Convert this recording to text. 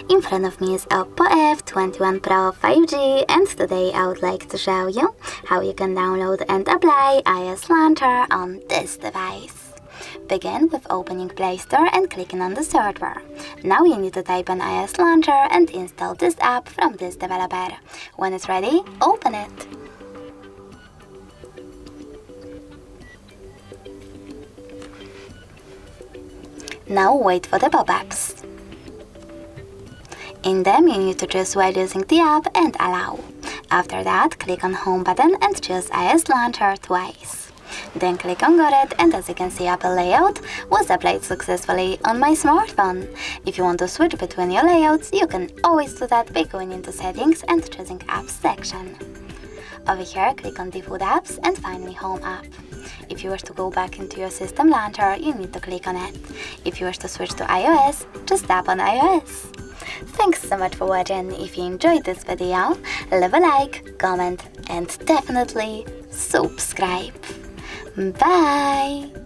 In front of me is OPPO F21 Pro 5G, and today I would like to show you how you can download and apply iOS Launcher on this device. Begin with opening Play Store and clicking on the search bar. Now you need to type in iOS Launcher and install this app from this developer. When it's ready, open it. Now wait for the pop-ups. In them you need to choose while using the app and allow. After that, click on Home button and choose iOS Launcher twice. Then click on Got it, and as you can see, Apple layout was applied successfully on my smartphone. If you want to switch between your layouts, you can always do that by going into Settings and choosing Apps section. Over here, click on Default Apps and finally Home app. If you wish to go back into your system launcher, you need to click on it. If you wish to switch to iOS, just tap on iOS. Thanks so much for watching. If you enjoyed this video, leave a like, comment and definitely subscribe. Bye!